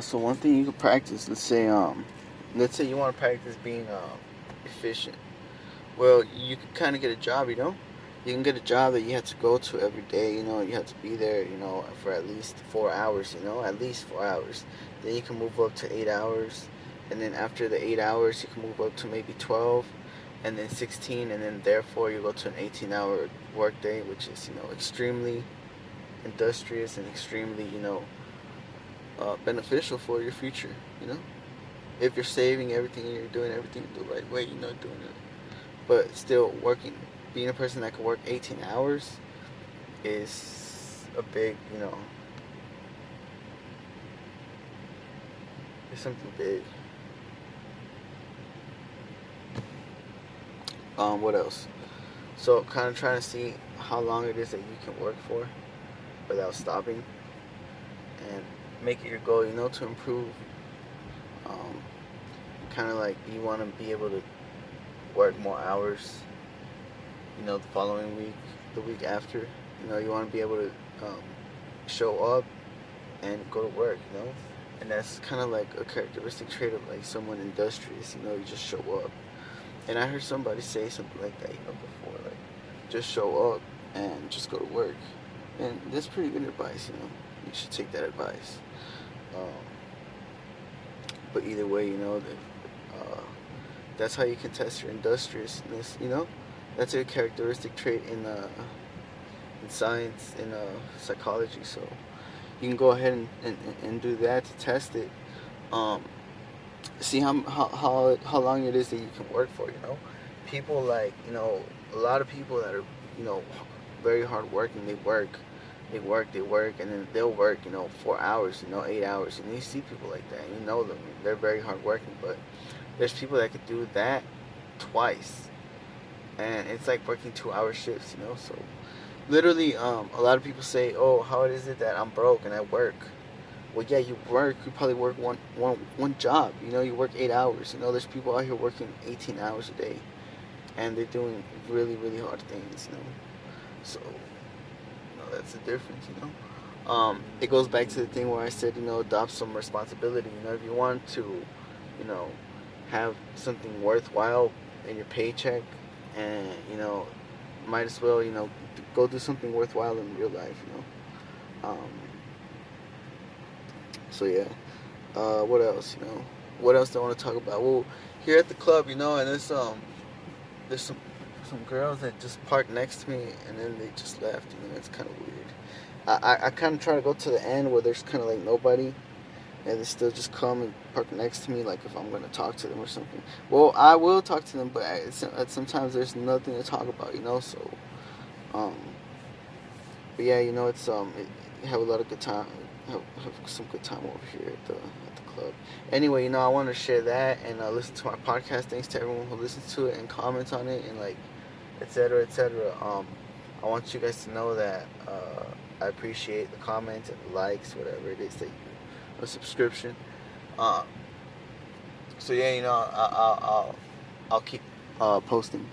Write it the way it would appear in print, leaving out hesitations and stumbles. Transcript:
So one thing you could practice, let's say you want to practice being efficient. Well, you could kind of get a job, You can get a job that you have to go to every day, You have to be there, for at least 4 hours, At least 4 hours. Then you can move up to 8 hours, and then after the 8 hours, you can move up to maybe 12, and then 16, and then therefore you go to an 18-hour workday, which is, extremely industrious and extremely, beneficial for your future, If you're saving everything and you're doing everything the right way, doing it, but still working, being a person that can work 18 hours is a big, it's something big. What else? So, kind of trying to see how long it is that you can work for without stopping, and make it your goal, to improve. Um, Kind of like you want to be able to work more hours, the following week, the week after. You want to be able to show up and go to work, And that's kind of like a characteristic trait of like someone industrious, you just show up. And I heard somebody say something like that, before, like just show up and just go to work. And that's pretty good advice, You should take that advice. Um, but either way, that's how you can test your industriousness, That's a characteristic trait in science, in psychology. So you can go ahead and do that to test it. See how long it is that you can work for, People like, a lot of people that are, very hard working, they work, and then they'll work, 4 hours, 8 hours. And you see people like that, and you know them, they're very hard working, but there's people that could do that twice. And it's like working 2 hour shifts, So literally, a lot of people say, "Oh, how is it that I'm broke and I work?" Well, yeah, you work. You probably work one job. You work 8 hours. There's people out here working 18 hours a day, and they're doing really, really hard things. So that's the difference. It goes back to the thing where I said, adopt some responsibility. If you want to, you know, have something worthwhile in your paycheck, and might as well, go do something worthwhile in real life. So yeah. What else? What else do I want to talk about? Well, here at the club, and there's some girls that just parked next to me, and then they just left. It's kind of weird. I kind of try to go to the end where there's kind of like nobody, and they still just come and park next to me, like if I'm going to talk to them or something. Well, I will talk to them, but sometimes there's nothing to talk about, So, um, but yeah, have a lot of good time, have some good time over here at the club. Anyway, I want to share that and listen to my podcast. Thanks to everyone who listens to it and comments on it and like, etc., etc. I want you guys to know that I appreciate the comments and the likes, whatever it is that you, a subscription. So yeah, I'll keep posting.